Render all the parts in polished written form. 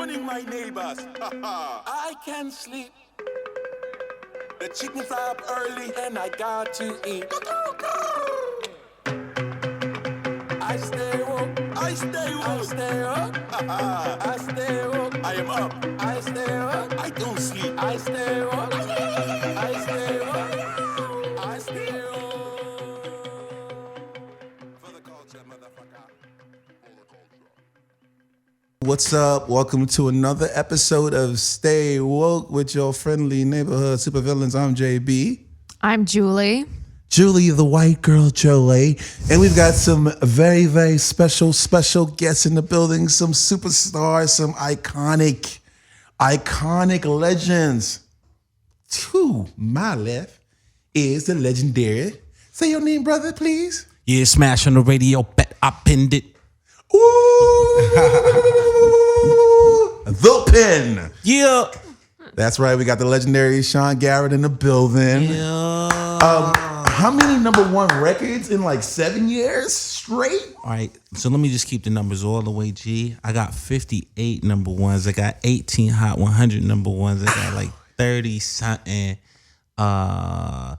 morning, my neighbors. I can sleep. The chickens are up early and I got to eat. I stay woke. I stay woke. I stay up. I stay woke. I am up. I stay up. I don't sleep. I stay woke. I stay woke. I stay woke. For the culture, motherfucker. What's up? Welcome to another episode of Stay Woke with your friendly neighborhood supervillains. I'm JB. I'm Julie. Julie, the white girl Jolie. And we've got some very, very special guests in the building. Some superstars, some iconic legends. To my left is the legendary. Say your name, brother, please. Yeah, smash on the radio. Bet I pinned it. Ooh, the pin. Yeah. That's right. We got the legendary Sean Garrett in the building. Yeah. How many number one records in like 7 years straight? All right. So let me just keep the numbers all the way, G. I got 58 number ones. I got 18 Hot 100 number ones. I got like 30 something R&B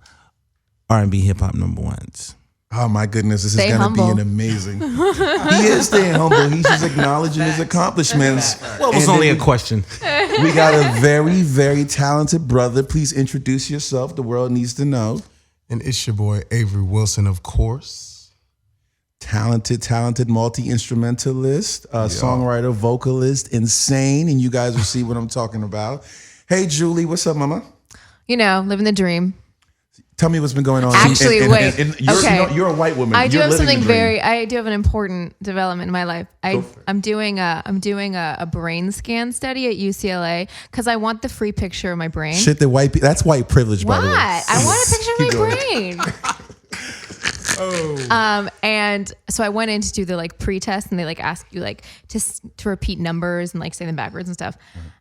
hip hop number ones. Oh my goodness, this Stay is going to be humble. an amazing. He is staying humble. He's just acknowledging his accomplishments. Well, it was And only a then question. We got a very, very talented brother. Please introduce yourself. The world needs to know. And it's your boy, Avery Wilson, of course. Talented multi-instrumentalist, songwriter, vocalist, insane. And you guys will see what I'm talking about. Hey, Julie, what's up, mama? You know, living the dream. Tell me what's been going on. Actually, wait. You're a white woman. I do You're have living something the dream. I do have an important development in my life. I'm doing a brain scan study at UCLA because I want the free picture of my brain. Shit that white people, that's white privilege, by What? the way. I want a picture Keep of going. my brain. And so I went in to do the like pre-test, and they like ask you like to repeat numbers and like say them backwards and stuff.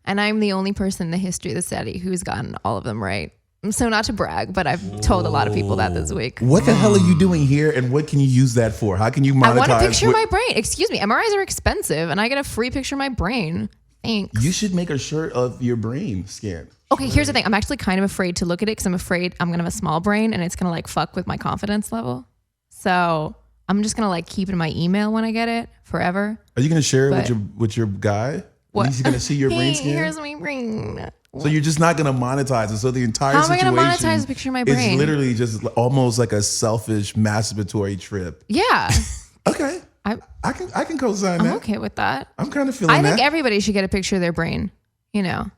And I'm the only person in the history of the study who's gotten all of them right. So not to brag, but I've told a lot of people that this week. What the hell are you doing here, and what can you use that for? How can you monetize? I want a picture of my brain. Excuse me, MRIs are expensive, and I get a free picture of my brain. Thanks. You should make a shirt of your brain scan. Okay, here's the thing. I'm actually kind of afraid to look at it because I'm afraid I'm gonna have a small brain and it's gonna like fuck with my confidence level. So I'm just gonna like keep it in my email when I get it forever. Are you going to share it with your guy? What? He's going to see your brain scan? Here's my brain. So you're just not going to monetize it. So the entire How am I situation gonna monetize a picture of my brain? is literally just almost like a selfish masturbatory trip. Yeah. Okay. I can co-sign I'm that. okay with that. I'm kind of feeling I that. think everybody should get a picture of their brain, you know,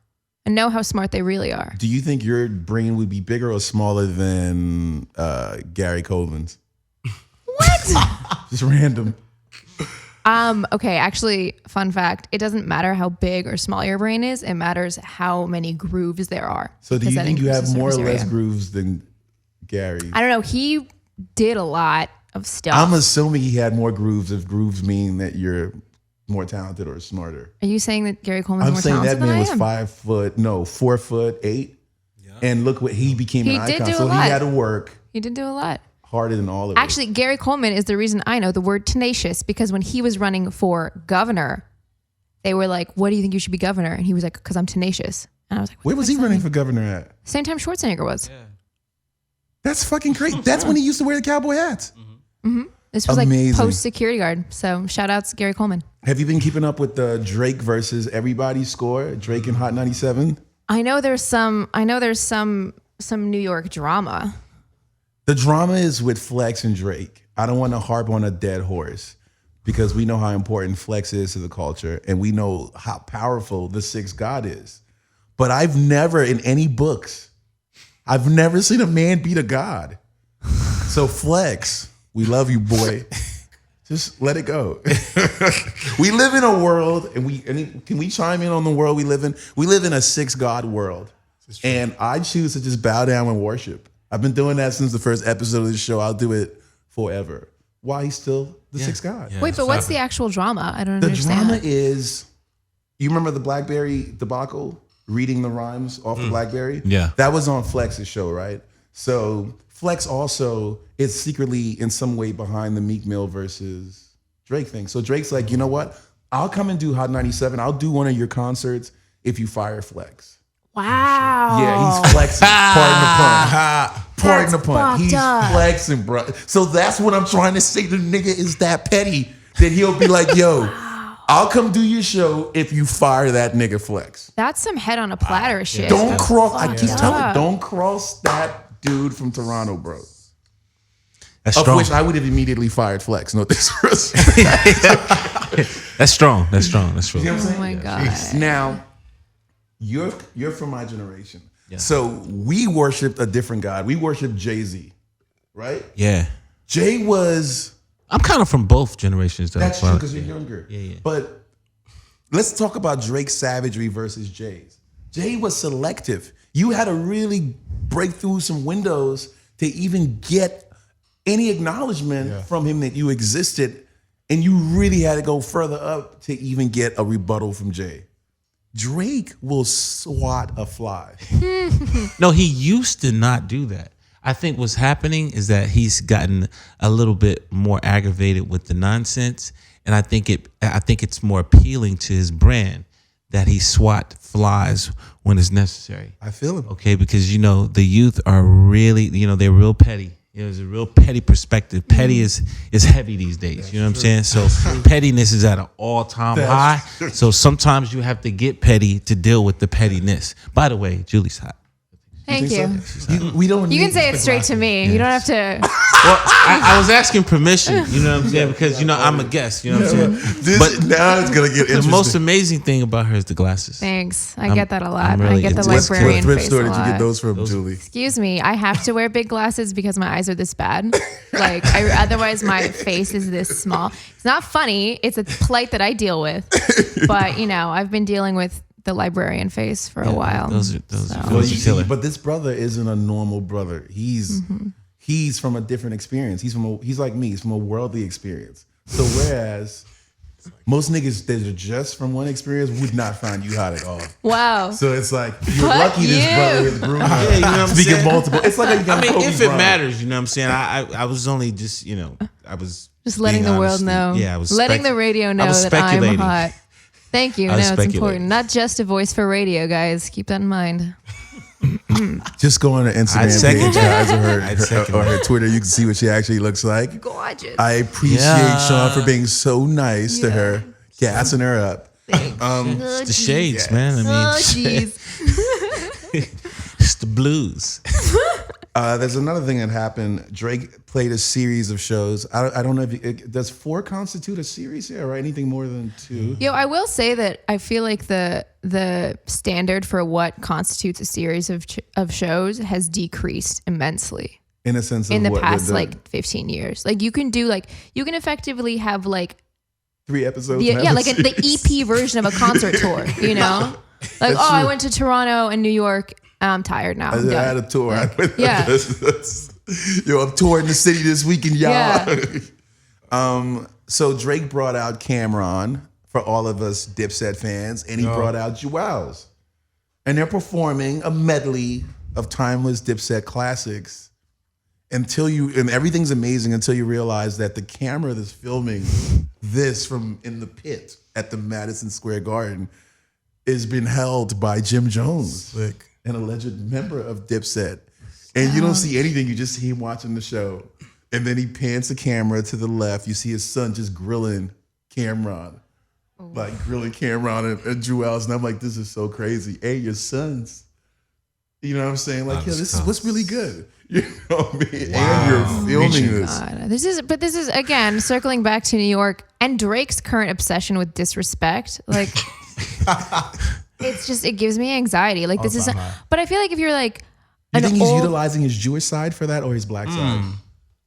and know how smart they really are. Do you think your brain would be bigger or smaller than Gary Coleman's? What? Just random. Okay, actually, fun fact, it doesn't matter how big or small your brain is, it matters how many grooves there are. So do you think you have increases more or surface less area. grooves than Gary? I don't know. He did a lot of stuff. I'm assuming he had more grooves if grooves mean that you're more talented or smarter. Are you saying that Gary Coleman's I'm more saying talented that man was than I am? 4'8", and look what he became He an did icon. do a So he lot. had to work He did do a lot. harder than all of us. Actually, Gary Coleman is the reason I know the word tenacious, because when he was running for governor, they were like, what do you think you should be governor? And he was like, because I'm tenacious. And I was like, Where was he running for governor at? Same time Schwarzenegger was. That's fucking crazy. That's when he used to wear the cowboy hats. This was Amazing. like post security guard. So shout outs Gary Coleman. Have you been keeping up with the Drake versus everybody score? Drake and Hot 97? I know there's some New York drama. The drama is with Flex and Drake. I don't want to harp on a dead horse because we know how important Flex is to the culture and we know how powerful the sixth God is. But I've never in any books, I've never seen a man beat a god. So Flex, we love you, boy. Just let it go. We live in a world, and can we chime in on the world we live in? We live in a six God world. And I choose to just bow down and worship. I've been doing that since the first episode of the show. I'll do it forever. Why he's still the sixth God. Yeah. Wait, but what's the actual drama? I don't The understand. drama is, you remember the BlackBerry debacle? Reading the rhymes off the BlackBerry? Yeah. That was on Flex's show, right? So Flex also is secretly in some way behind the Meek Mill versus Drake thing. So Drake's like, you know what? I'll come and do Hot 97. I'll do one of your concerts if you fire Flex. Wow. Yeah, he's flexing. Pardon the pun. Pardon the pun. fucked He's up. flexing, bro. So that's what I'm trying to say. The nigga is that petty that he'll be like, yo, I'll come do your show if you fire that nigga Flex. That's some head on a platter shit. Don't cross. I keep fucked telling you, up. don't cross that dude from Toronto, bro. That's Of strong. which I would have immediately fired Flex. No disrespect. That's strong. That's strong. That's strong. You know what I'm Oh my saying? God. Now, you're from my generation. So we worshipped a different God. We worshipped Jay-Z, right? Yeah. Jay was... I'm kind of from both generations, though. That's true but- because you're younger. Yeah. But let's talk about Drake's savagery versus Jay's. Jay was selective. You had to really break through some windows to even get any acknowledgement from him that you existed. And you really had to go further up to even get a rebuttal from Jay. Drake will swat a fly. No, he used to not do that. I think what's happening is that he's gotten a little bit more aggravated with the nonsense, and I think it's more appealing to his brand that he swat flies when it's necessary. I feel him. Okay, because the youth are really, they're real petty. There's a real petty perspective. Petty is heavy these days. You know what I'm saying? So pettiness is at an all-time high. So sometimes you have to get petty to deal with the pettiness. By the way, Julie's hot. Thank you. We don't. You can need say it the straight to glasses. me. You don't have to. Well, I was asking permission. You know what I'm saying? Because I'm a guest. You know what I'm saying? But now it's gonna get The interesting. most amazing thing about her is the glasses. Thanks. I get that a lot. I'm I really get the into What librarian thrift face store a did you lot. get those from, Julie? Excuse me. I have to wear big glasses because my eyes are this bad. Like, otherwise my face is this small. It's not funny. It's a plight that I deal with. But I've been dealing with the librarian face for a while. Those are Well, killer. but this brother isn't a normal brother. He's from a different experience. He's like me. He's from a worldly experience. So whereas most niggas that are just from one experience would not find you hot at all. Wow. So it's like you're Fuck lucky this you. brother is groomed. Yeah, you know what I'm Speaking saying? multiple, it's like you got I mean, Kobe if it Bryant. matters, you know what I'm saying? I was only just, I was Just letting being the world honest. know. Yeah, I was letting the radio know was that I'm speculating. hot. Thank you. I No, was it's speculating. important. Not just a voice for radio, guys. Keep that in mind. Just go on her I'd Instagram second page, that. guys, or I'd second her that. Twitter. You can see what she actually looks like. Gorgeous. I appreciate Yeah. Sean for being so nice to her, gassing her up. It's the shades, man. I mean, Oh, jeez. it's the blues. There's another thing that happened. Drake played a series of shows. I don't know if does 4 constitute a series here or anything more than 2? Yo, I will say that I feel like the standard for what constitutes a series of shows has decreased immensely In a sense of in the what, past 15 years. Like you can effectively have like 3 episodes. the, and yeah, have like a the series. EP version of a concert tour, Like, That's I true. went to Toronto and New York. I'm tired now. I'm I had done. a tour. yeah. Yo, I'm touring the city this weekend, y'all. Yeah. So Drake brought out Cameron for all of us Dipset fans, and he brought out Jewels. And they're performing a medley of timeless Dipset classics and everything's amazing until you realize that the camera that's filming this from in the pit at the Madison Square Garden is being held by Jim Jones, an alleged member of Dipset. And you don't see anything, you just see him watching the show. And then he pans the camera to the left. You see his son just grilling Cameron. Like grilling Cameron and Jewels. And I'm like, this is so crazy. Hey, your sons. You know what I'm saying? Like, this is what's really good. You know what I mean? And you're filming this. God. This is again circling back to New York and Drake's current obsession with disrespect. Like, it gives me anxiety. Like, this is, but I feel like if you're like, You an think he's old- utilizing his Jewish side for that or his black side?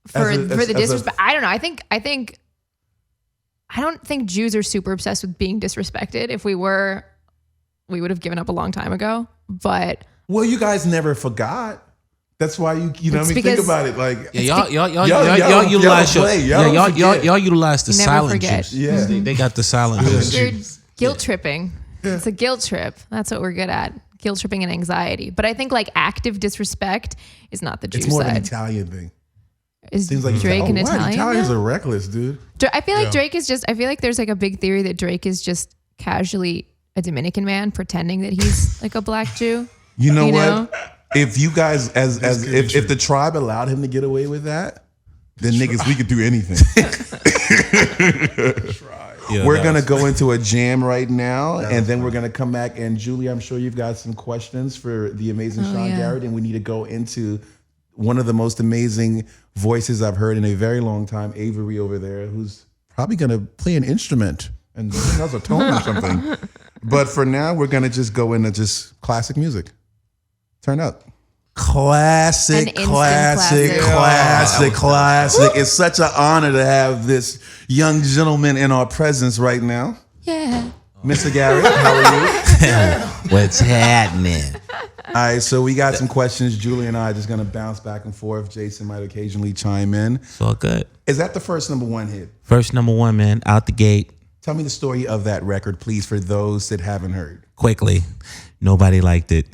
for as the a- disrespect. I don't know. I don't think Jews are super obsessed with being disrespected. If we were, we would have given up a long time ago. But Well, you guys never forgot. That's why you know It's what I mean? Think because- about it. Like, Yeah, y'all Y'all utilize your, play. Y'all don't forget. y'all utilize the You never silent forget. Jews. Yeah. They got the silent Jews. you're guilt tripping. It's a guilt trip. That's what we're good at. Guilt tripping and anxiety. But I think like active disrespect is not the Jew it's more of an side. Italian thing. Is Seems like Drake an Italian? Italians now? are reckless, dude. I feel like Drake is just. I feel like there's like a big theory that Drake is just casually a Dominican man pretending that he's like a black Jew. You know what? know? If you guys, if the tribe allowed him to get away with that, then niggas, we could do anything. Yeah, We're gonna go into a jam right now, and then we're gonna come back. And Julie, I'm sure you've got some questions for the amazing Sean Garrett, and we need to go into one of the most amazing voices I've heard in a very long time, Avery over there, who's probably gonna play an instrument and sing us a tone or something. But for now, we're gonna just go into just classic music. Turn up. Classic. It's such an honor to have this young gentleman in our presence right now. Yeah. Mr. Garrett, how are you? What's happening? All right, so we got some questions. Julie and I are just going to bounce back and forth. Jason might occasionally chime in. It's all good. Is that the first #1 hit? First #1, man, out the gate. Tell me the story of that record, please, for those that haven't heard. Quickly. Nobody liked it.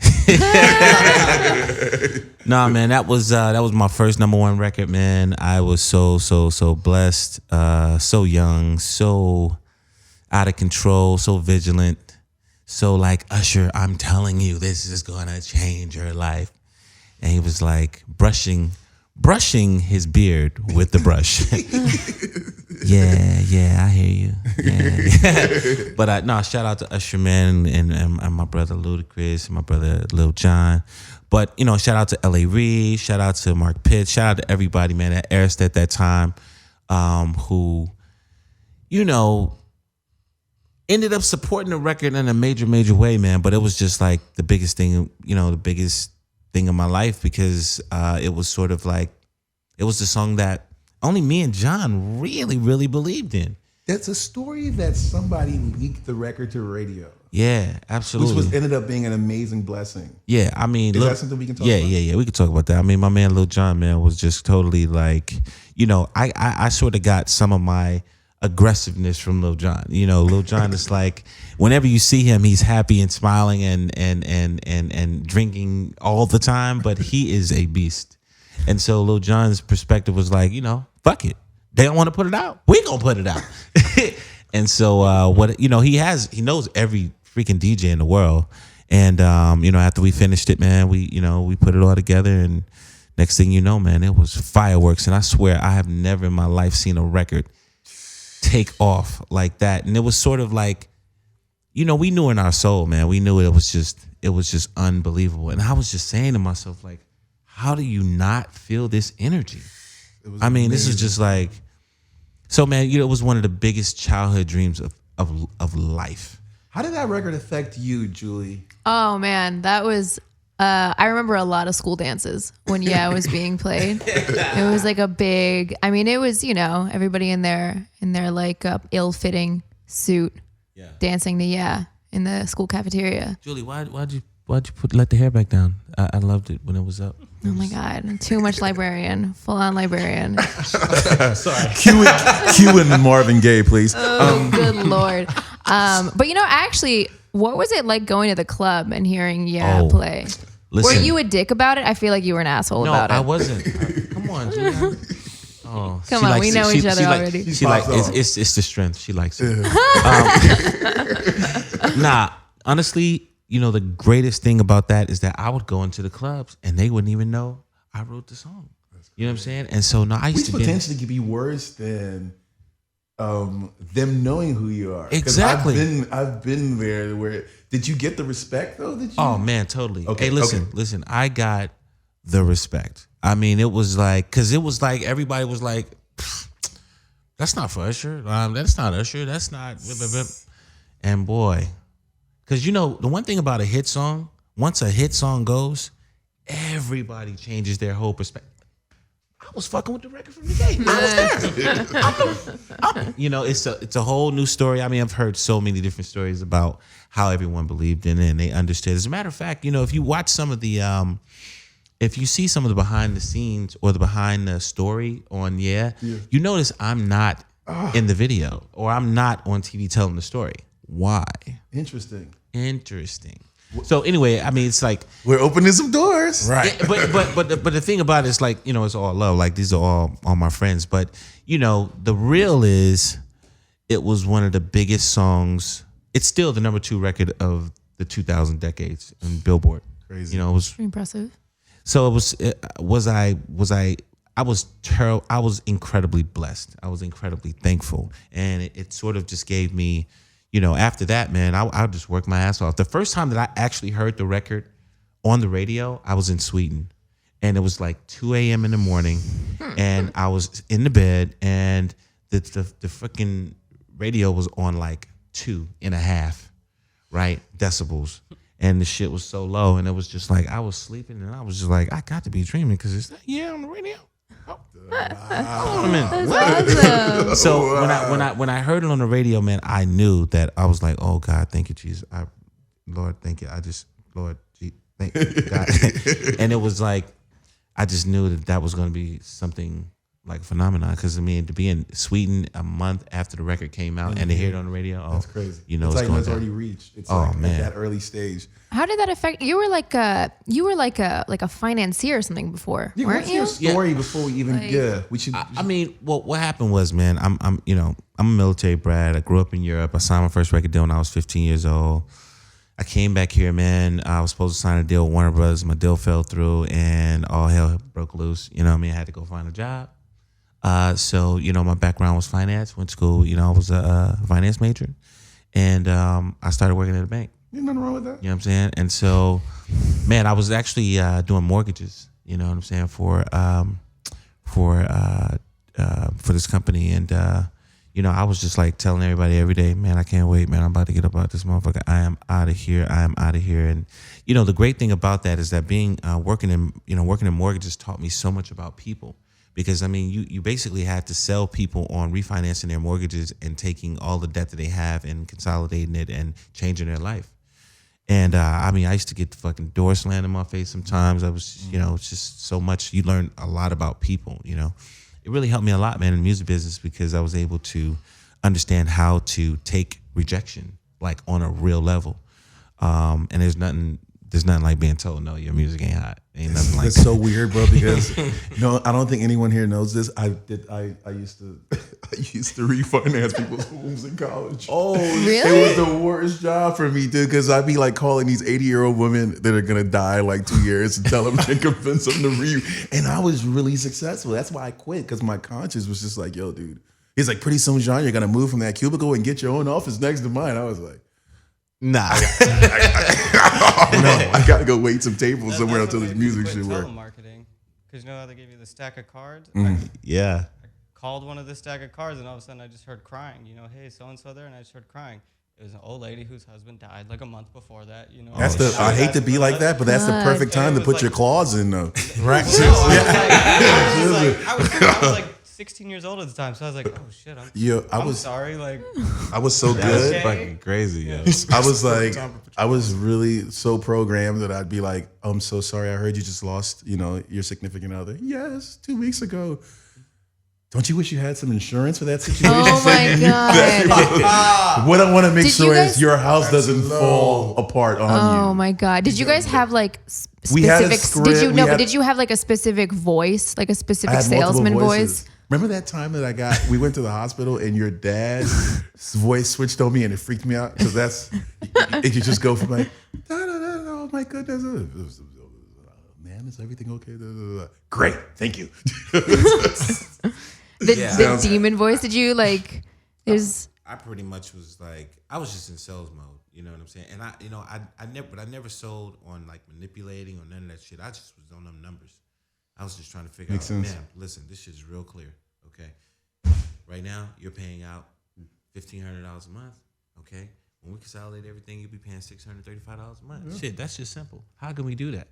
Nah, man, that was my first #1 record, man. I was so blessed, so young, so out of control, so vigilant, so like, Usher, I'm telling you, this is gonna change your life. And he was like brushing his beard with the brush. Yeah, I hear you. Yeah. But shout out to Usher, man, and my brother Ludacris and my brother Lil Jon. But, shout out to L.A. Reid, shout out to Mark Pitts, shout out to everybody, man, at Arist at that time, who, ended up supporting the record in a major way, man. But it was just like the biggest thing, the biggest thing in my life, because it was sort of like, it was the song that only me and John really believed in. That's a story that somebody leaked the record to radio. Yeah, absolutely. Which ended up being an amazing blessing. Yeah, I mean, is that something we can talk about? Yeah, we can talk about that. I mean, my man Lil Jon, man, was just totally like, I sort of got some of my aggressiveness from Lil Jon. Lil Jon is like, whenever you see him, he's happy and smiling and drinking all the time, but he is a beast. And so Lil Jon's perspective was like, fuck it. They don't want to put it out. We gonna put it out. And so he knows every freaking DJ in the world. And after we finished it, man, we put it all together, and next thing you know, man, it was fireworks. And I swear I have never in my life seen a record take off like that. And it was sort of like, we knew in our soul, man, we knew it was just unbelievable. And I was just saying to myself, like, how do you not feel this energy? This is just like, so man, it was one of the biggest childhood dreams of life. How did that record affect you, Julie? Oh man, that was. I remember a lot of school dances when it was being played. It was like a big. It was everybody in their like ill-fitting suit, dancing in the school cafeteria. Julie, why'd you let the hair back down? I loved it when it was up. Oh my God, too much librarian, full on librarian. Sorry. Cue in Marvin Gaye, please. Oh, good Lord. But actually, what was it like going to the club and hearing play? Listen, were you a dick about it? I feel like you were an asshole about it. No, I wasn't. Come on, Julia. Oh, come on, we know each other already. She like it's the strength. She likes it. Honestly, the greatest thing about that is that I would go into the clubs and they wouldn't even know I wrote the song. You know what I'm saying? And so I used to potentially could be worse than them knowing who you are. Exactly. I've been there. Where did you get the respect though? Oh man, totally. Okay, listen. I got the respect. It was like, because it was like everybody was like, that's not for Usher. That's not Usher. That's not. And boy, because the one thing about a hit song, once a hit song goes, everybody changes their whole perspective. I was fucking with the record from the gate. It's a whole new story. I've heard so many different stories about how everyone believed in it and they understood. As a matter of fact, if you watch some of the, if you see some of the behind the scenes or the behind the story on you notice I'm not in the video or I'm not on TV telling the story. Why? Interesting. So anyway, I mean, it's like, We're opening some doors. Right. but the thing about it is like, it's all love. Like these are all my friends. But the real is, it was one of the biggest songs. It's still the number 2 record of the 2000 decades in Billboard. Crazy. It was Pretty impressive. so. It was I was incredibly blessed. I was incredibly thankful, and it sort of just gave me, after that, man, I just worked my ass off. The first time that I actually heard the record on the radio, I was in Sweden, and it was like 2 a.m. in the morning, and I was in the bed, and the freaking radio was on like 2.5, right, decibels. And the shit was so low, and it was just like I was sleeping, and I was just like, I got to be dreaming because it's on the radio. Oh, hold on a minute. That's awesome. So when I heard it on the radio, man, I knew that I was like, oh God, thank you, Jesus. Lord, thank you. Lord, thank you, God. And it was like, I just knew that was going to be something like a phenomenon. Because I mean, to be in Sweden a month after the record came out and to hear it on the radio, That's crazy. it's like going it's down. already reached. It's Man, at that early stage. How did that affect you? Were like a financier or something before, weren't What's you? your story before we even we should. I mean, what happened was, man, I'm a military brat. I grew up in Europe. I signed my first record deal when I was 15 years old. I came back here, man. I was supposed to sign a deal with Warner Brothers. My deal fell through, and all hell broke loose. I had to go find a job. So my background was finance. Went to school. I was a finance major, and I started working at a bank. There's nothing wrong with that. You know what I'm saying? And so, man, I was actually doing mortgages. You know what I'm saying, for this company, and I was just like telling everybody every day, man, I can't wait, man. I'm about to get up out this motherfucker. I am out of here. I am out of here. And the great thing about that is that being working in mortgages taught me so much about people. Because, I mean, you basically had to sell people on refinancing their mortgages and taking all the debt that they have and consolidating it and changing their life. And, I used to get the fucking door slammed in my face sometimes. I was, it's just so much. You learn a lot about people, It really helped me a lot, man, in the music business because I was able to understand how to take rejection, like, on a real level. And there's nothing like being told, no, your music ain't hot. Ain't nothing like It's that. so weird, bro, because I don't think anyone here knows this. I used to refinance people's homes in college. Oh, Really? It was the worst job for me, dude, because I'd be like calling these 80-year-old women that are gonna die in like 2 years and tell them and convince them to and I was really successful. That's why I quit, because my conscience was just like, yo, dude. He's like, pretty soon, John, you're gonna move from that cubicle and get your own office next to mine. I was like, nah. I gotta go wait some tables somewhere until this music should work. Telemarketing, because how they give you the stack of cards. Yeah. I called one of the stack of cards, and all of a sudden I just heard crying. Hey, so and so there, and I just heard crying. It was an old lady whose husband died like a month before that. That's I hate to be like that, but that's the perfect time to put your claws in, though. Right. I was like 16 years old at the time, so I was like, oh shit, I'm sorry. Like, I was so good. okay. Fucking crazy, yo. I was really so programmed that I'd be like, oh, I'm so sorry. I heard you just lost, your significant other. Yes, 2 weeks ago. Don't you wish you had some insurance for that situation? Oh my god! What I want to make Did you sure guys- is your house doesn't fall apart on you. Oh my god! Did you guys have like We had a specific? script, Did you we know? had- Did you have like a specific voice, like a I specific had multiple salesman voices. voice? Remember that time that we went to the hospital and your dad's voice switched on me and it freaked me out? Because it could just go from like, oh my goodness. Man, is everything okay? Great, thank you. The demon voice. Did you like? There's. I pretty much was like, I was just in sales mode. You know what I'm saying? And I never sold on like manipulating or none of that shit. I just was on them numbers. I was just trying to figure Makes out, sense. man, listen, this shit's real clear. Okay. Right now, you're paying out $1,500 a month. Okay. When we consolidate everything, you'll be paying $635 a month. Yeah. Shit, that's just simple. How can we do that?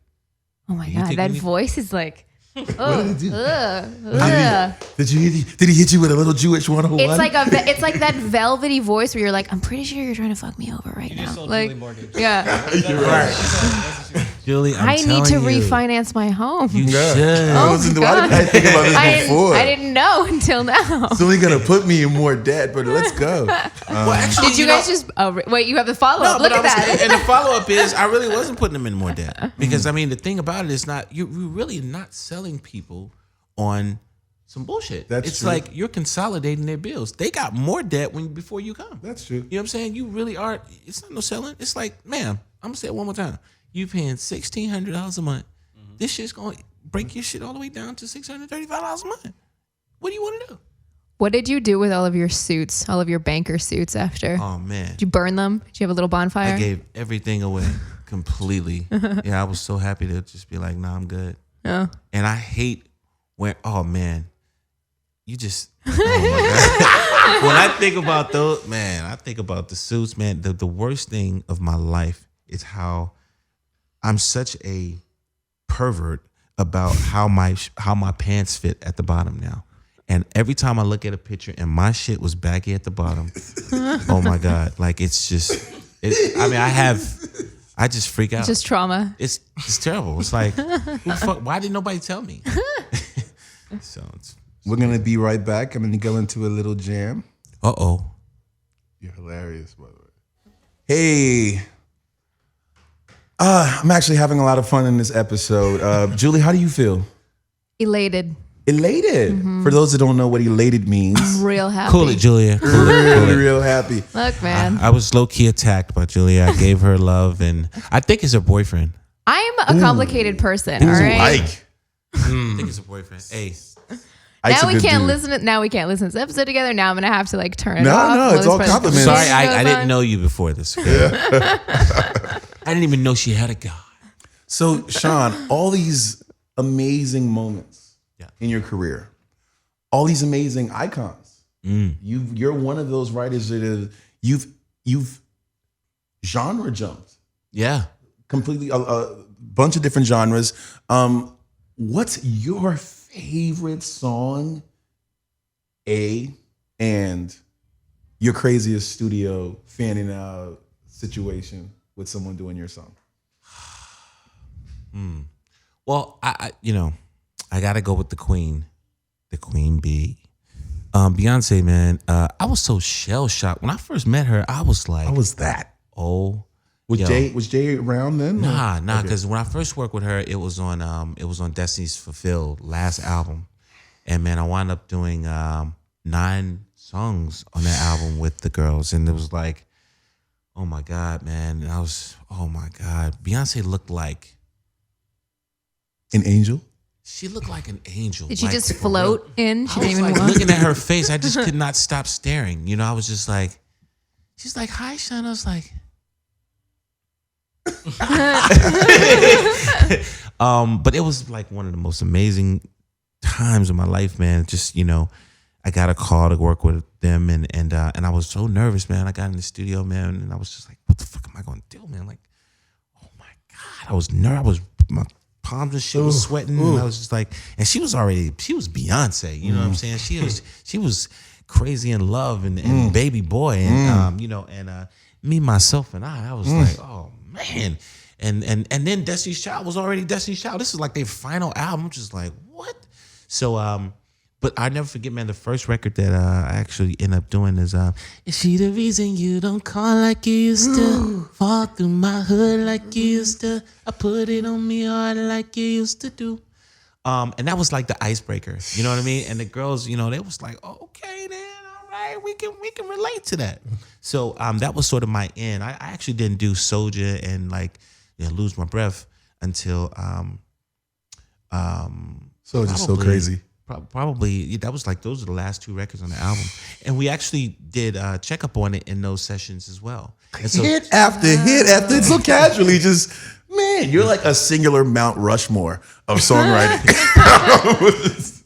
Oh my You god! think That we need- voice is like. What did he do? Ugh. Did he hit you with a little Jewish 101? It's like that velvety voice where you're like, I'm pretty sure you're trying to fuck me over right you now. just sold Like, Julie Mortgage. yeah. You're right. Julie, I'm I need telling to you, refinance my home. You Yeah. should. Why didn't I think about this before? I didn't know until now. It's only gonna put me in more debt, but let's go. Well, actually, Did you guys just? Oh, wait, you have the follow up. Look at that. And the follow up is, I really wasn't putting them in more debt because I mean, the thing about it is not you're really not selling people on some bullshit. That's it's true. like you're consolidating their bills. They got more debt before you come. That's true. You know what I'm saying? You really are. It's not no selling. It's like, ma'am, I'm gonna say it one more time. You paying $1,600 a month. This shit's gonna break your shit all the way down to $635 a month. What do you want to do? What did you do with all of your suits, all of your banker suits after? Oh man, Did you burn them? Did you have a little bonfire? I gave everything away completely. Yeah, I was so happy to just be like, nah, I'm good. Oh. And I hate when, oh man, you just, oh my God. When I think about those, man, I think about the suits, man. The worst thing of my life is how I'm such a pervert about how my pants fit at the bottom now. And every time I look at a picture and my shit was baggy at the bottom, oh my God, like it's just, I just freak out. Just trauma. It's terrible. It's like, who the fuck, why didn't nobody tell me? So We're gonna be right back. I'm gonna go into a little jam. uh-oh. You're hilarious, by the way. Hey. I'm actually having a lot of fun in this episode. Julie, how do you feel? Elated. Elated. For those that don't know what elated means, Real happy. Cool it, Julia. Cool it. really, real happy. Look, man. I was low-key attacked by Julia. I gave her love, and I think it's her boyfriend. I'm a complicated person, all right? Like, I think it's her boyfriend. Hey. Ike's Now a we good can't dude. listen to this episode together. Now I'm gonna have to like turn it No, off. no, while it's this all person- compliments. Sorry, I goes didn't on. know you before this. I didn't even know she had a guy. So, Sean, all these amazing moments Yeah. in your career, all these amazing icons. You're one of those writers that you've genre jumped Yeah. completely a bunch of different genres. What's your favorite song? And your craziest studio fanning out situation with someone doing your song. Well, I got to go with the queen bee. Beyonce, man, I was so shell shocked when I first met her. I was like, How was that? oh, Was yo. Jay around then? Nah, Okay. because when I first worked with her, it was on Destiny's Fulfilled last album, and man, I wound up doing 9 songs on that album with the girls, and it was like, oh my God, man, and oh my God, Beyonce looked like An angel? she looked like an angel. Did she like, just for real. float in? She I didn't was even like walk. looking at her face. I just could not stop staring. You know, I was just like, she's like, hi, Sean. I was like, but it was like one of the most amazing times of my life, man. Just, I got a call to work with them and I was so nervous, man. I got in the studio, man, and I was just like, what the fuck am I gonna do, man? Like, oh my God. I was nervous. My palms and shit was sweating. And I was just like, and she was Beyonce, you know what I'm saying? She was crazy in love and baby boy and me, myself, and I was like, oh man. And then Destiny's Child was already Destiny's Child. This is like their final album. I'm just like, what? So but I never forget, man, the first record that I actually end up doing is she the reason you don't call like you used to? Fall through my hood like you used to. I put it on me hard like you used to do. And that was like the icebreaker, you know what I mean? And the girls, they was like, oh, okay then, all right, we can relate to that. So that was sort of my end. I actually didn't do Soldier and Lose My Breath until So just so crazy. Probably that was those are the last 2 records on the album, and we actually did check up on it in those sessions as well. And so, Hit after hit after so casually, just man, you're like a singular Mount Rushmore of songwriting.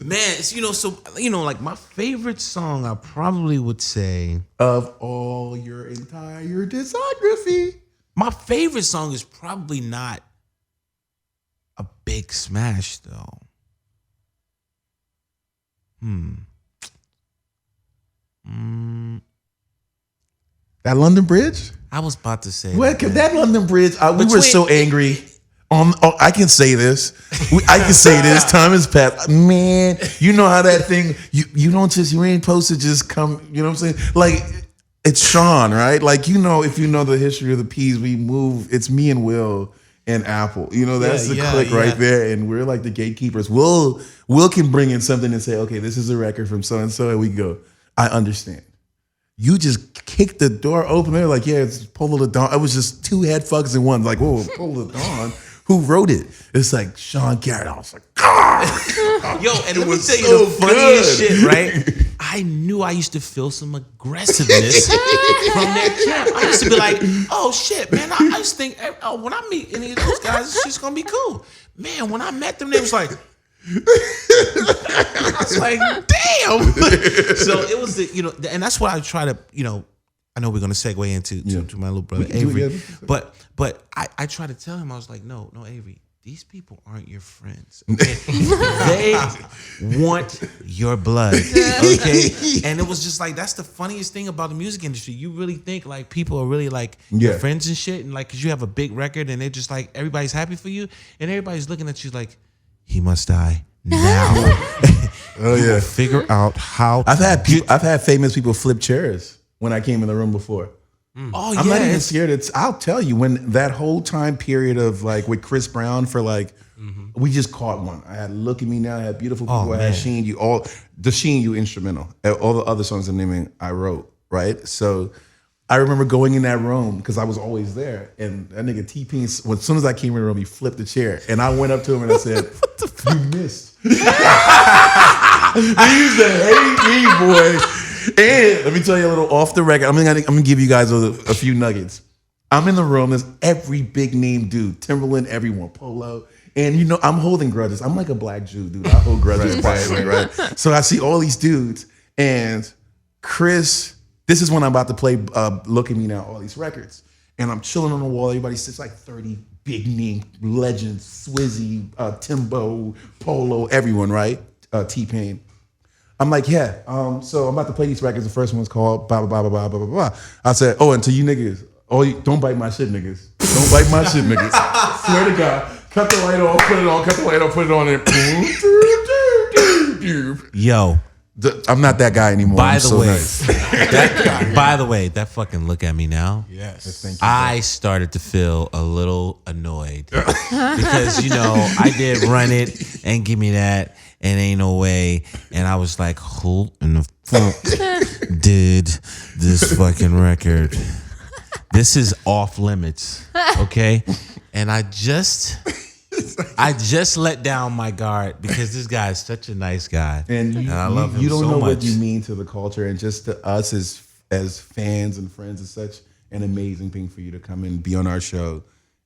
man, it's, my favorite song, I probably would say Of all your entire discography. my favorite song is probably not a big smash though. That London Bridge? I was about to say What? that, man. That London Bridge, we were Between- so angry I can say this. I can say this. Time has passed. Man, you know how that thing, you ain't supposed to just come, you know what I'm saying? Like, it's Sean, right? Like, you know, if you know the history of the Peas, we move, it's me and Will and Apple. You know, that's the click right there. And we're like the gatekeepers. Will can bring in something and say, okay, this is a record from so-and-so. And we go, I understand. You just kicked the door open. They're like, yeah, it's Polo the Dawn. It was just two head fucks in one. Like, whoa, Polo the Dawn. Who wrote it? It's like Sean Garrett. I was like, God. Yo, and let me tell so you the funniest good. shit, right? I knew I used to feel some aggressiveness from their camp. I used to be like, oh shit, man. I used to think, oh, when I meet any of those guys, it's just gonna be cool. Man, when I met them, they was like, I was like, damn. So it was the, you know, and that's what I try to, you know, I know we're gonna segue into to my little brother Avery, but I try to tell him, I was like, no, Avery, these people aren't your friends. Okay? They want your blood. Okay, and it was just like, that's the funniest thing about the music industry. You really think like people are really like your friends and shit, and like, cause you have a big record and they're just like, everybody's happy for you, and everybody's looking at you like, he must die now. Oh yeah, figure out how. I've had famous people flip chairs when I came in the room before. Oh yeah, I'm not even scared. I'll tell you, when that whole time period of like with Chris Brown for like, we just caught one. I had Look at Me Now, I had Beautiful People, I had Sheen You, the Sheen You instrumental, all the other songs I wrote, right? So I remember going in that room because I was always there, and that nigga T-Pain, as soon as I came in the room, he flipped the chair, and I went up to him and I said, "You missed." He used to hate me, boy. And let me tell you a little off the record. I'm gonna give you guys a few nuggets. I'm in the room. There's every big name dude, Timberland, everyone, Polo. And you know, I'm holding grudges. I'm like a black Jew, dude. I hold grudges quietly, right? So I see all these dudes, and Chris, this is when I'm about to play Look at Me Now, all these records. And I'm chilling on the wall. Everybody sits like 30 big name legends, Swizzy, Timbo, Polo, everyone, right? T-Pain. I'm like, yeah. So I'm about to play these records. The first one's called blah, blah, blah, blah, blah, blah, blah. I said, oh, and to you niggas, don't bite my shit, niggas. Don't bite my shit, niggas. Swear to God. Cut the light off, put it on, cut the light off, put it on, and yo. I'm not that guy anymore. By the way, that fucking Look at Me Now. Yes. Thank you, I started to feel a little annoyed because, you know, I did Run It and Give Me That and Ain't No Way. And I was like, who in the fuck did this fucking record? This is off limits. Okay. And I just let down my guard because this guy is such a nice guy, and I love him so much. You don't know what you mean to the culture, and just to us as fans and friends. It's such an amazing thing for you to come and be on our show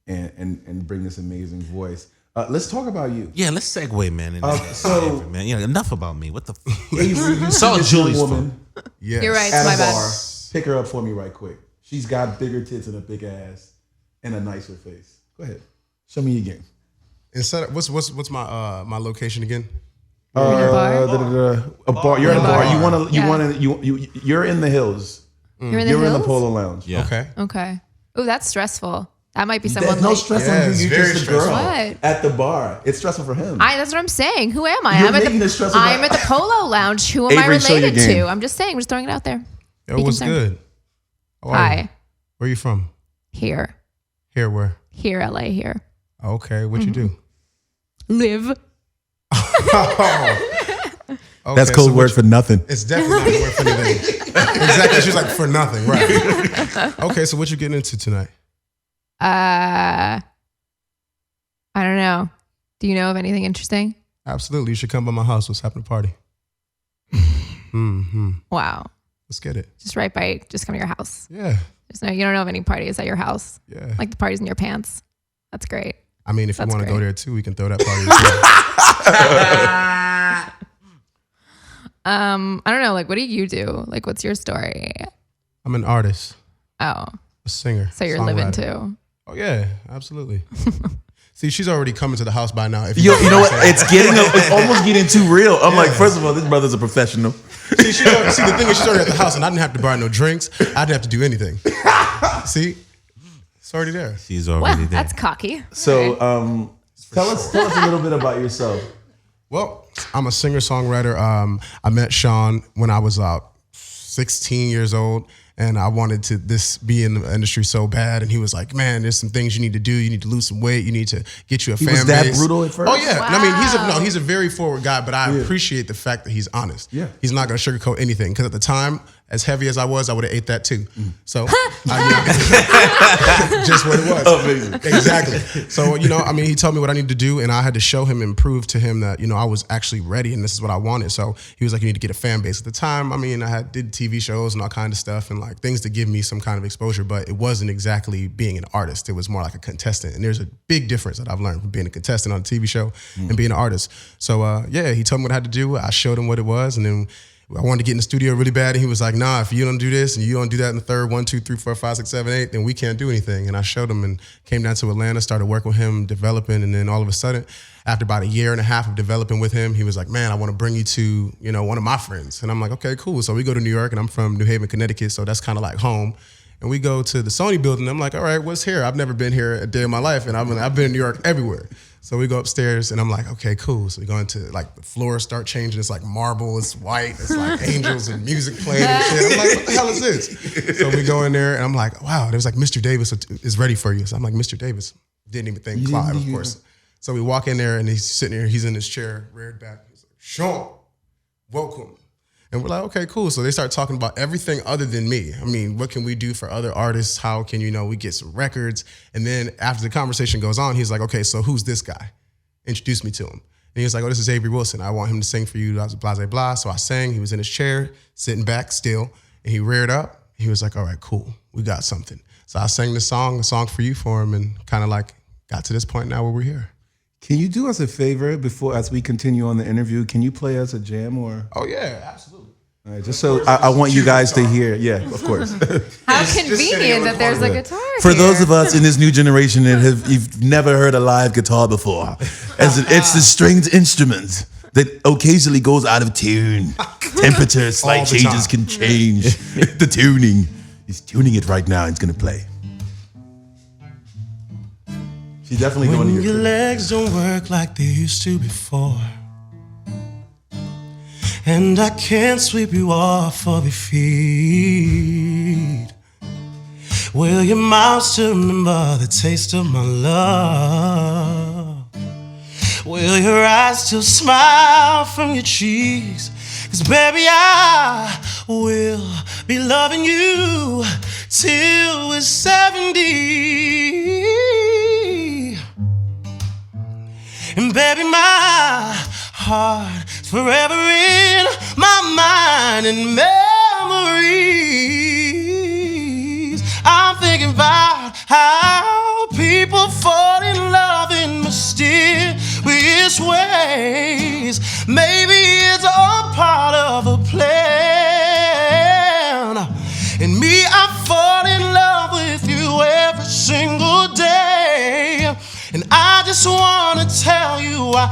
and bring this amazing voice. Let's talk about you. Yeah, let's segue, man. So, man, you know, enough about me. What the fuck? Avery, you saw Julie's woman. Yes. You're right. At My a bad. bar. Pick her up for me right quick. She's got bigger tits and a big ass and a nicer face. Go ahead. Show me your game. Instead of, what's my my location again? A bar. You're in a bar. You're in the hills. You're in the You're hills? in the Polo Lounge. Yeah. Okay. Okay. Oh, that's stressful. That might be someone There's no like. stress Yeah, on you. it's You're very just a girl stressful. What? at the bar. It's stressful for him. That's what I'm saying. Who am I? You're I'm at making the it stressful. I'm at the Polo Lounge. Who am Avery, I show your related game. to? I'm just saying. I'm just throwing it out there. Yo, Be what's concerned. good? How are you? Hi. Where you from? Here. Here, where? Here, LA. Here. Okay, what you do? Live. Okay, That's code word for nothing. It's definitely not a word for anything. Exactly. She's like, for nothing, right? Okay, so what you getting into tonight? I don't know. Do you know of anything interesting? Absolutely. You should come by my house. Let's have a party. Wow. Let's get it. Just right by. Just come to your house. Yeah. You don't know of any parties at your house. Yeah. Like the parties in your pants. That's great. I mean, if you That's want to go great. there too, we can throw that party as well. I don't know. Like, what do you do? Like, what's your story? I'm an artist, Oh, a singer. so you're living songwriter. too. Oh, yeah, absolutely. See, she's already coming to the house by now. If You know what? It's almost getting too real. I'm like, first of all, this brother's a professional. See, the thing is, she's already at the house, and I didn't have to buy no drinks. I didn't have to do anything. See? It's already there. She's Wow, already there. that's cocky. So, Okay. tell us a little bit about yourself. Well, I'm a singer-songwriter. I met Sean when I was 16 years old, and I wanted to be in the industry so bad. And he was like, "Man, there's some things you need to do. You need to lose some weight. You need to get you a fan base." Was that brutal at first? Oh yeah. Wow. I mean, he's a very forward guy, but I appreciate the fact that he's honest. Yeah. He's not going to sugarcoat anything. Because at the time, as heavy as I was, I would have ate that too. So, just what it was. Amazing. Exactly. So, he told me what I needed to do, and I had to show him and prove to him that, I was actually ready and this is what I wanted. So he was like, "You need to get a fan base." At the time, I did TV shows and all kind of stuff and like things to give me some kind of exposure, but it wasn't exactly being an artist. It was more like a contestant. And there's a big difference that I've learned from being a contestant on a TV show and being an artist. So, he told me what I had to do. I showed him what it was, and then I wanted to get in the studio really bad, and he was like, "Nah, if you don't do this and you don't do that in the third 1, 2, 3, 4, 5, 6, 7, 8, then we can't do anything." And I showed him and came down to Atlanta, started working with him, developing, and then all of a sudden, after about a year and a half of developing with him, he was like, "Man, I want to bring you to, one of my friends." And I'm like, "Okay, cool." So we go to New York, and I'm from New Haven, Connecticut, so that's kind of like home. And we go to the Sony building. I'm like, "All right, what's here? I've never been here a day in my life, and I've been in New York everywhere." So we go upstairs, and I'm like, "Okay, cool." So we go into like the floors start changing. It's like marble, it's white, it's like angels and music playing and shit. I'm like, "What the hell is this?" So we go in there, and I'm like, "Wow." There's like, "Mr. Davis is ready for you." So I'm like, "Mr. Davis." Didn't even think Clive, of course. So we walk in there, and he's sitting there. He's in his chair, reared back. He's like, "Sean, welcome." And we're like, "Okay, cool." So they start talking about everything other than me. I mean, what can we do for other artists? How can, we get some records? And then after the conversation goes on, he's like, "Okay, so who's this guy?" Introduced me to him. And he was like, "Oh, this is Avery Wilson. I want him to sing for you." I was blah, blah, blah. So I sang. He was in his chair, sitting back still. And he reared up. He was like, "All right, cool. We got something." So I sang the song for you for him, and kind of like got to this point now where we're here. Can you do us a favor as we continue on the interview? Can you play us a jam or? Oh, yeah, absolutely. All right, just so I want you guys to hear. Yeah, of course. How convenient that there's a guitar For here. those of us in this new generation that you've never heard a live guitar before, it's the stringed instrument that occasionally goes out of tune. Temperature, slight All the changes time. can change the tuning. He's tuning it right now. He's gonna play. She's definitely going to When your your legs don't work like they used to before, and I can't sweep you off of your feet, will your mouth still remember the taste of my love? Will your eyes still smile from your cheeks? 'Cause baby, I will be loving you till we're 70. And baby, my heart's forever in my mind and memories. I'm thinking about how people fall in love in mysterious ways. Maybe it's all part of a plan. And me, I fall in love with you every single day. And I just wanna tell you I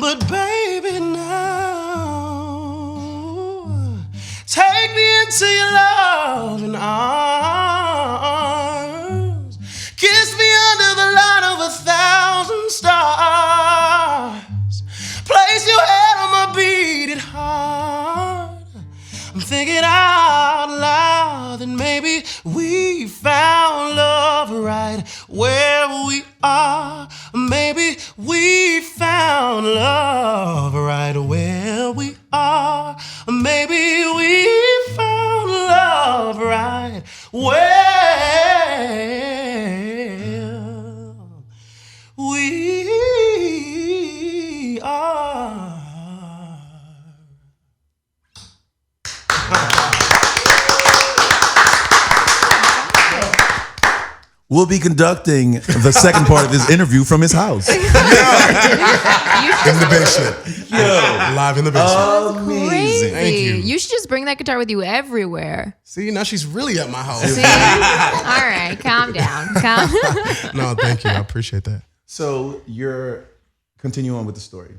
But baby, now take me into your loving arms. Kiss me under the light of 1,000 stars. Place your head on my beating heart. I'm thinking out loud that maybe we found love right where we are. Maybe we found love right where we are. Maybe we found love right where we are. will be conducting the second part of his interview from his house. In the basement. Live in the basement. Crazy. Thank you. You should just bring that guitar with you everywhere. See, now she's really at my house. See? All right, calm down. No, thank you. I appreciate that. So you're continue on with the story.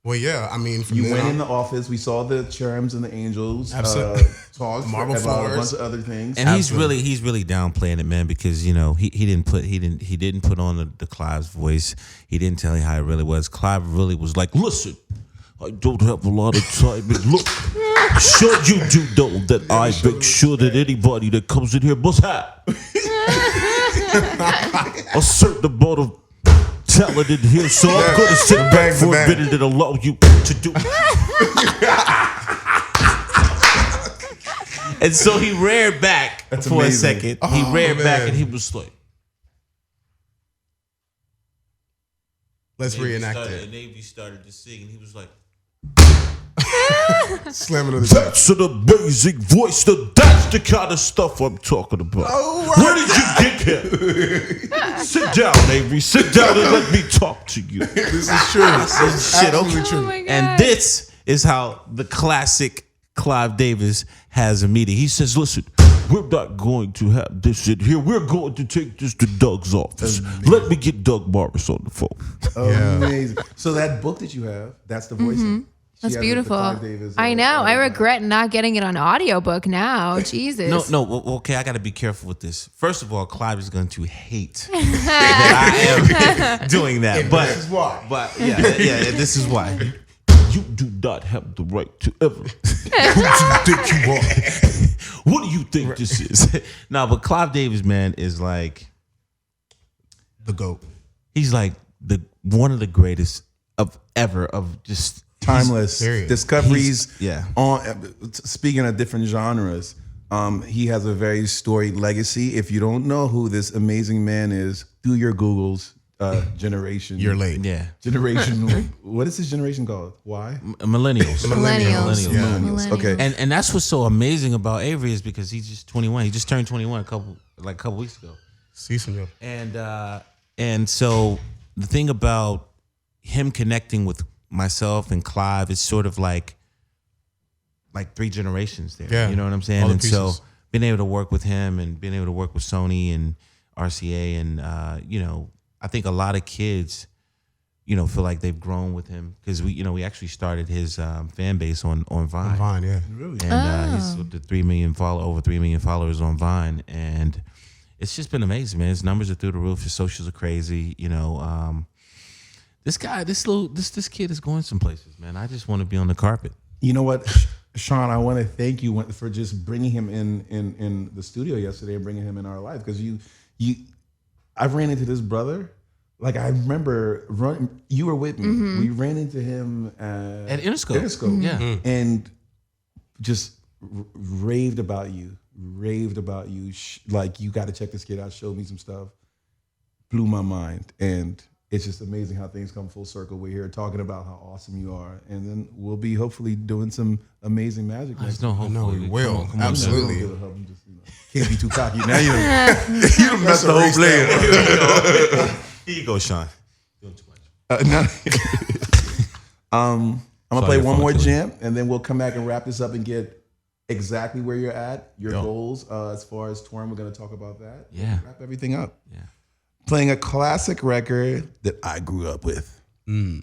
Well, yeah, I mean, from You then went on- in the office. We saw the cherubs and the angels. Absolutely. Talk Marble about a floors. bunch of other things. And he's really downplaying it, man, because he didn't put on the Clive's voice. He didn't tell you how it really was. Clive really was like, listen, I don't have a lot of time, and look, sure you do know that I make sure that anybody that comes in here must have a certain amount of talent in here. So I'm gonna sit back for a minute and allow you to do it. And so he reared back for amazing. a second. He reared back man. and he was like, Let's reenact And it. Avery started to sing, and he was like, Slam it on the table. "That's an amazing voice. That's the kind of stuff I'm talking about. Where did you get here? Sit down, Avery. Sit down and let me talk to you." This is true. This is Shit, absolutely okay. Oh true. my God. And this is how the classic Clive Davis has a meeting. He says, listen, we're not going to have this in here. We're going to take this to Doug's office. Let me get Doug Morris on the phone. Amazing. So that book that you have, that's the voicing. She That's has beautiful. the Clive Davis, I know. I regret not getting it on audiobook now. Jesus. No, well, okay, I got to be careful with this. First of all, Clive is going to hate that I am doing that. But This is why. But yeah, this is why. You do not have the right to ever. Who do you think you are? What do you think this is? No, but Clive Davis, man, is like The GOAT. he's like one of the greatest of ever of just timeless Period. discoveries. yeah. On speaking of different genres, he has a very storied legacy. If you don't know who this amazing man is, do your Googles. Generation. You're late. Yeah. Generation. What is this generation called? Why? Millennials. Millennials. Yeah. Millennials. Okay. And that's what's so amazing about Avery is because he's just 21. He just turned 21 a couple weeks ago. See, senor. And so the thing about him connecting with myself and Clive is sort of like three generations there. Yeah. You know what I'm saying? All the And so pieces. being able to work with him and being able to work with Sony and RCA and I think a lot of kids, feel like they've grown with him because we actually started his fan base on Vine. Vine, yeah. Really? And he's with the 3 million over 3 million followers on Vine, and it's just been amazing, man. His numbers are through the roof. His socials are crazy. This guy, this kid is going some places, man. I just want to be on the carpet. You know what, Sean? I want to thank you for just bringing him in the studio yesterday and bringing him in our life because I've ran into this brother. Like I remember you were with me. We ran into him At Interscope. Yeah. and just raved about you. Like you got to check this kid out. Showed me some stuff. Blew my mind, and it's just amazing how things come full circle. We're here talking about how awesome you are, and then we'll be hopefully doing some amazing magic. There's no hope. No, for we it. will. Come on, Absolutely. It'll help him just, can't be too cocky. Now you done messed the whole plan. Here you go, Sean. Doing too much. I'm gonna Saw play your one phone, more Kelly. jam, and then we'll come back and wrap this up and get exactly where you're at, your goals as far as touring. We're gonna talk about that. Yeah. Wrap everything up. Yeah. Playing a classic record that I grew up with. The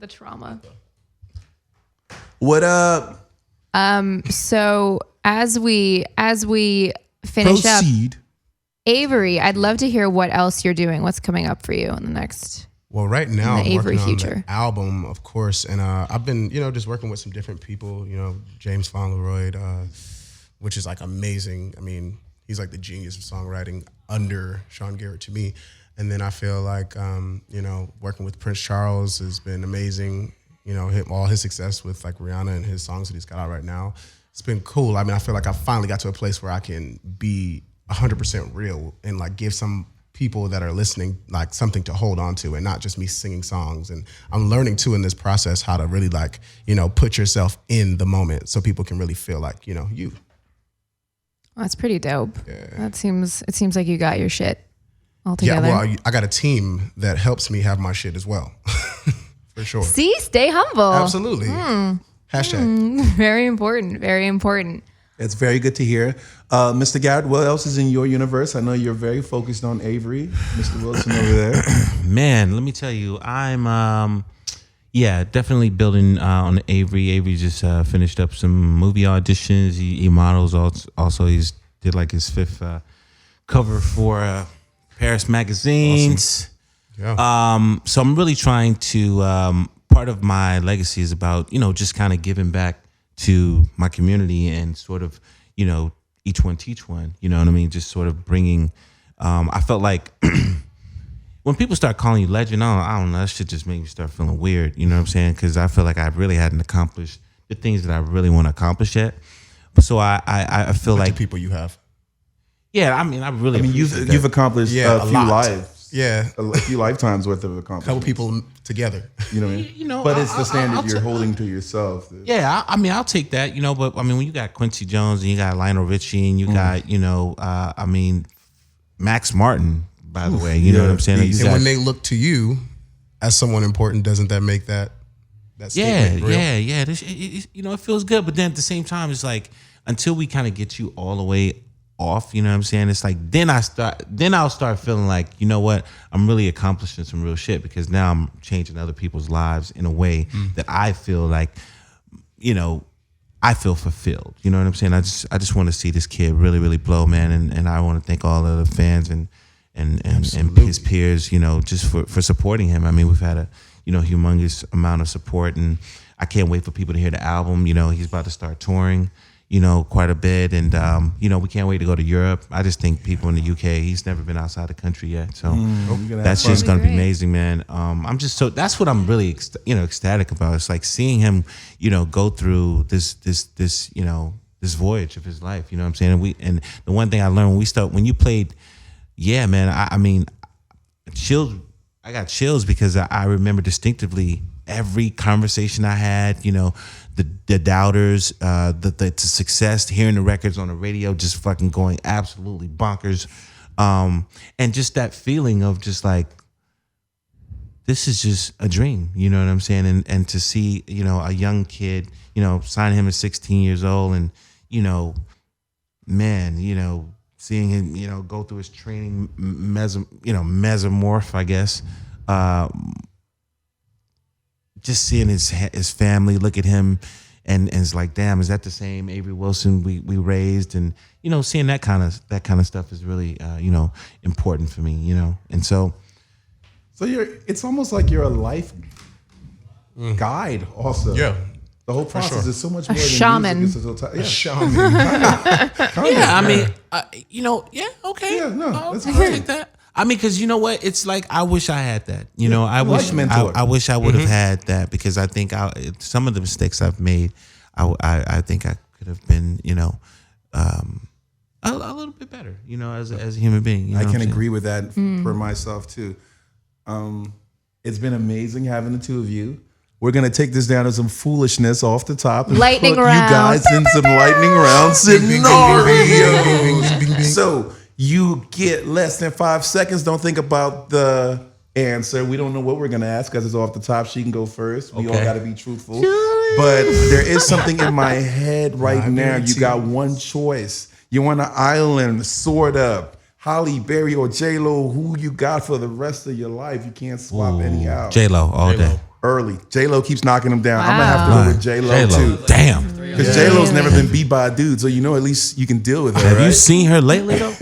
trauma. What up? So as we finish up, Proceed. Avery, I'd love to hear what else you're doing. What's coming up for you in the next? Well, right now In the I'm Avery working on future. the album, of course, and I've been, just working with some different people. James Fauntleroy, which is like amazing. I mean, he's like the genius of songwriting under Sean Garrett to me. And then I feel like, working with Prince Charles has been amazing. All his success with like Rihanna and his songs that he's got out right now, it's been cool. I mean, I feel like I finally got to a place where I can be 100% real and like give some people that are listening like something to hold on to and not just me singing songs. And I'm learning too in this process how to really like, put yourself in the moment so people can really feel like, you. That's pretty dope. Yeah. It seems like you got your shit all Yeah, together. well, I got a team that helps me have my shit as well. For sure. See, stay humble. Absolutely. Hashtag. Very important. Very important. It's very good to hear. Mr. Garrett, what else is in your universe? I know you're very focused on Avery, Mr. Wilson over there. Man, let me tell you, I'm definitely building on Avery. Avery just finished up some movie auditions. He models also. He's did like his 5th cover for Paris magazines. Awesome. Yeah. So I'm really trying to. Part of my legacy is about just kind of giving back to my community and sort of each one teach one. You know what I mean? Just sort of bringing. I felt like. When people start calling you legend, I don't know, that shit just make me start feeling weird. You know what I'm saying? Because I feel like I really hadn't accomplished the things that I really want to accomplish yet. So I feel like people you have. Yeah, I mean, you've accomplished a few lives. Yeah, a few lifetimes worth of accomplishments. Couple people together. You know what I mean? But it's the standard you're holding to yourself. Yeah, I mean, I'll take that. But I mean, when you got Quincy Jones and you got Lionel Richie and you got Max Martin. By the way, you know what I'm saying? And when they look to you as someone important, doesn't that make that statement real? Yeah. It feels good. But then at the same time, it's like until we kind of get you all the way off, you know what I'm saying? It's like then I'll start feeling like, you know what? I'm really accomplishing some real shit because now I'm changing other people's lives in a way that I feel like, I feel fulfilled. You know what I'm saying? I just want to see this kid really, really blow, man. And I want to thank all of the fans and his peers, just for supporting him. I mean, we've had a, humongous amount of support, and I can't wait for people to hear the album. He's about to start touring, quite a bit, and we can't wait to go to Europe. I just think people in the UK, he's never been outside the country yet, so that's just going to be amazing, man. I'm just that's what I'm really ecstatic about. It's like seeing him, go through this voyage of his life. You know what I'm saying? And the one thing I learned when you played. Yeah, man. I mean, chills. I got chills because I remember distinctively every conversation I had. The doubters, the success, hearing the records on the radio, just fucking going absolutely bonkers, and just that feeling of just like this is just a dream. You know what I'm saying? And to see a young kid, sign him at 16 years old, and man, seeing him, go through his training, mesomorph, I guess. Just seeing his family look at him, and it's like, damn, is that the same Avery Wilson we raised? And seeing that kind of stuff is really important for me. And so it's almost like you're a life guide, also. Yeah. The whole process is so much more than shaman. music. A shaman. Yeah, I mean, okay. Yeah, no, I'll that's take great. that. I mean, because you know what? It's like I wish I had that. I wish mentor. I wish I would have had that because I think some of the mistakes I've made, I think I could have been, a little bit better, as a human being. I can agree with that for myself too. It's been amazing having the two of you. We're going to take this down to some foolishness off the top. And Lightning put round. You guys in some lightning round scenarios. So you get less than 5 seconds. Don't think about the answer. We don't know what we're going to ask because it's off the top. She can go first. We all got to be truthful. But there is something in my head right now. You got one choice. You're on an island, sort of. Halle Berry or J-Lo, who you got for the rest of your life. You can't swap any out. J-Lo all day. Early. J-Lo keeps knocking them down. I'm going to have to go with J-Lo too. Damn. Because J-Lo's never been beat by a dude, so at least you can deal with her, Have right? you seen her lately, though?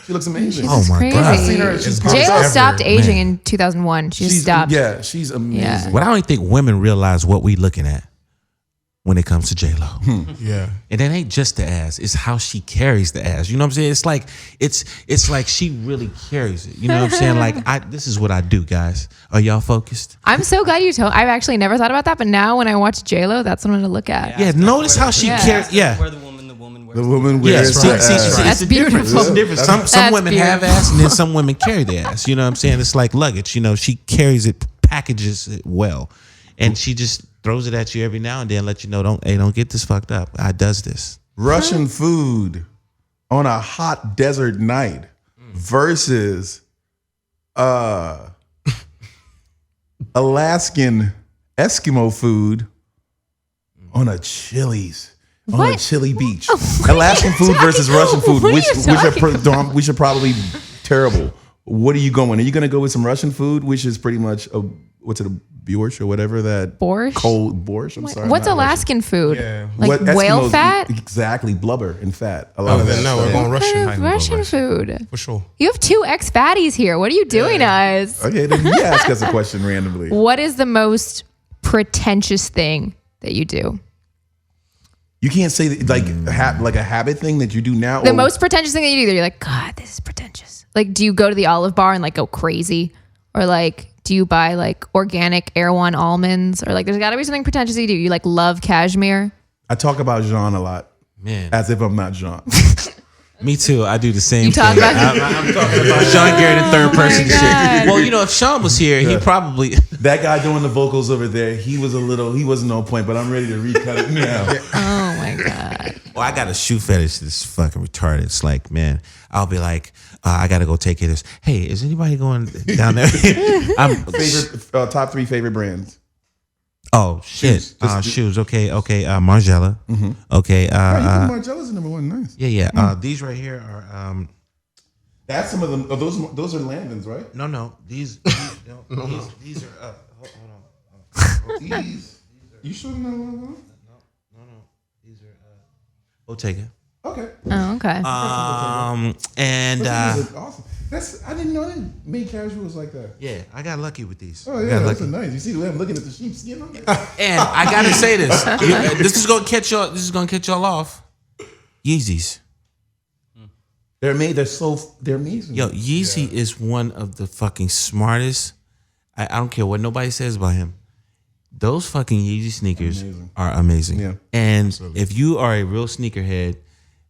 She looks amazing. Oh, my crazy. God. I've seen her. She's J-Lo stopped aging Man. in 2001. She just stopped. Yeah, she's amazing. Yeah. But I don't think women realize what we looking at when it comes to J-Lo. Yeah. And it ain't just the ass, it's how she carries the ass. You know what I'm saying? It's like she really carries it. You know what I'm saying? Like this is what I do, guys. Are y'all focused? I'm so glad you told. I've actually never thought about that, but now when I watch J-Lo, that's what I'm gonna look at. Yeah, notice how she carries. Yeah. Where the woman wears. The woman Yeah, wears see, the ass. That's it's different. beautiful. It's different. Some That's women have beautiful. ass, and then some women carry the ass. You know what I'm saying? It's like luggage. She carries it, packages it well, and she just throws it at you every now and then, let you know, don't get this fucked up. I does this. Russian food on a hot desert night versus Alaskan Eskimo food on a Chili's. On a What? chilly beach. What are Alaskan you food versus talking- Russian food, what are which you talking which are probably terrible. What are you going? Are you going to go with some Russian food, which is pretty much what's it, a borscht or whatever that Borscht? cold borscht? I'm sorry. What's not Russian. Alaskan food? Yeah. Like What whale Eskimos fat? eat- exactly, blubber and fat. A lot of that. No, we're stuff. going What Russian. kind of Russian food? For sure. You have 2 ex-fatties here. What are you doing, guys? Okay, then you ask us a question randomly. What is the most pretentious thing that you do? You can't say that, like a habit thing that you do now. The or- most pretentious thing that you do that you're like, God, this is pretentious. Like, do you go to the Olive Bar and like go crazy? Or like, do you buy like organic Erewhon almonds? Or like, there's got to be something pretentious you do. You like love cashmere? I talk about Jean a lot, Man, as if I'm not Jean. me too. I do the same You thing. talk about- I'm talking about Sean Garrett in third person and God. shit. Well, you know, if Sean was here, he probably. That guy doing the vocals over there, he wasn't on point, but I'm ready to recut it now. Oh my God. Well, I got a shoe fetish that's fucking retarded. It's like, man, I'll be like, I got to go take care of this. Hey, is anybody going down there? Favorite top 3 favorite brands. Oh, shit. Shoes. Just- Shoes. Okay. Margiela. Okay. Margiela's the number one. Nice. Yeah. These right here are, That's some of them. Oh, those are Landons, right? no. These these are, hold on. These. You sure they're not one of them? These are, Bottega. Okay. Oh, okay. And, These are awesome. I didn't know they made casuals like that. yeah, I got lucky with these. Oh I yeah, got that's lucky. nice. You see the way I'm looking at the sheepskin on there? And I gotta say this. This is gonna catch y'all. This is gonna catch y'all off. Yeezys. They're amazing. Yo, Yeezy is one of the fucking smartest. I don't care what nobody says about him. Those fucking Yeezy sneakers are amazing. Yeah. And if you are a real sneakerhead,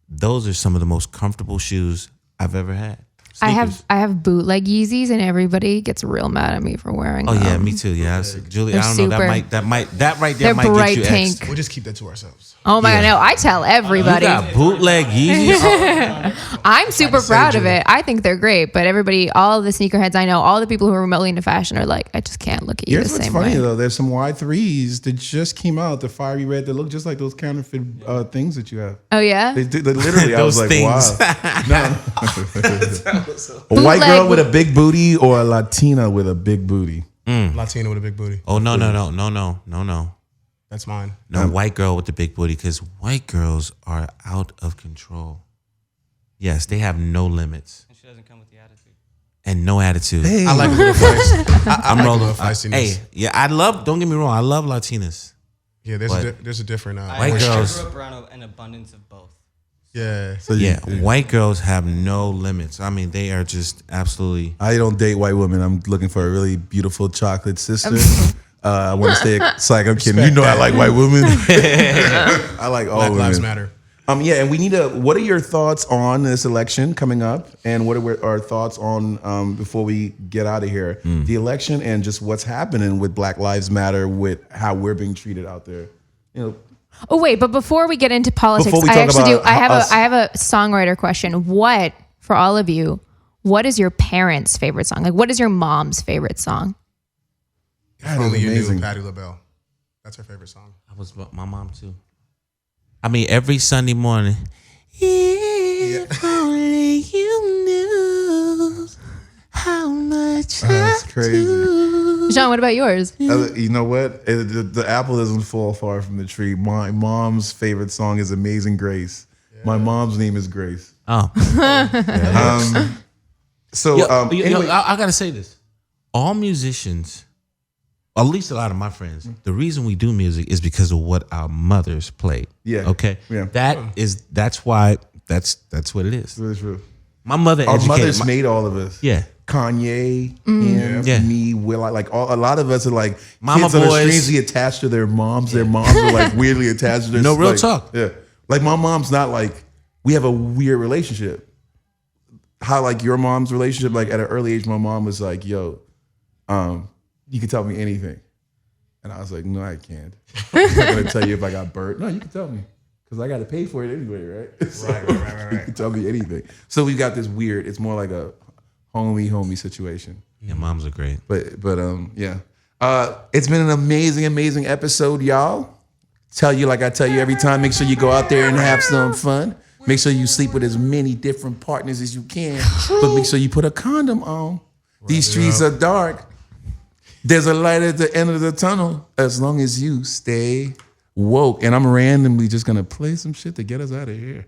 those are some of the most comfortable shoes I've ever had. I Sneakers. have bootleg Yeezys and everybody gets real mad at me for wearing Oh them. yeah, me too. Yeah, Julie. They're I don't know. super. That right there They're might get bright you pink. X'd. We'll just keep that to ourselves. Oh my God, no, I tell You everybody. got bootleg Yeezys. I'm super proud of it. I think they're great, but everybody, all the sneakerheads I know, all the people who are remotely into fashion are like, I just can't look at you Here's the what's same funny way. though. There's some Y3s that just came out, the fiery red, that look just like those counterfeit things that you have. Oh yeah? They literally, I was Those like, things. wow. No. A white girl Bootleg- with a big booty or a Latina with a big booty? Latina with a big booty. Oh no. That's mine. No, white girl with the big booty, because white girls are out of control. Yes, they have no limits And she doesn't come with the attitude. and no attitude. I like a little feisty. I'm like a rolling. little feistiness. Hey, yeah, I love. Don't get me wrong, I love Latinas. Yeah, there's a different. White I girls. grew up around an abundance of both. Yeah. So Yeah, white girls have no limits. I mean, they are just absolutely. I don't date white women. I'm looking for a really beautiful chocolate sister. I want to stay. It's like I'm kidding. You know, I like white women. I like all Black women. Lives Matter. Yeah, and we need to. What are your thoughts on this election coming up, and what are our thoughts on before we get out of here, the election and just what's happening with Black Lives Matter, with how we're being treated out there. You know, Oh wait, but before we get into politics, Before we I talk actually do. about I have a songwriter question. What for all of you? What is your parents' favorite song? Like, what is your mom's favorite song? God, Only it's you amazing. knew Patti LaBelle. That's her favorite song. I was my mom too. I mean, every Sunday morning. If only you knew how much That's I crazy. do. John, what about yours? You know what? The apple doesn't fall far from the tree. My mom's favorite song is "Amazing Grace." My mom's name is Grace. Oh, So anyway, I gotta say this: all musicians, at least a lot of my friends, the reason we do music is because of what our mothers played. Yeah. Okay. Yeah. That's why that's what it is. really true. My mother Our educated mothers made all of us. Yeah. Kanye, him, Yeah. me, Will. A lot of us are like Mama kids that are boys. strangely attached to their moms. Their moms are like weirdly attached to their. No, real like, talk. Yeah, like my mom's not like, we have a weird relationship. How like your mom's relationship? Like at an early age, my mom was like, "Yo, you can tell me anything," and I was like, "No, I can't. I'm not gonna tell you if I got burnt. No, you can tell me because I got to pay for it anyway, right? So Right. you can tell me anything. So we got this weird. It's more like a homie situation. Yeah, moms are great. But yeah. It's been an amazing episode, y'all. Tell you like I tell you every time. Make sure you go out there and have some fun. Make sure you sleep with as many different partners as you can, but make sure you put a condom on. These streets are dark. There's a light at the end of the tunnel as long as you stay woke. And I'm randomly just gonna play some shit to get us out of here.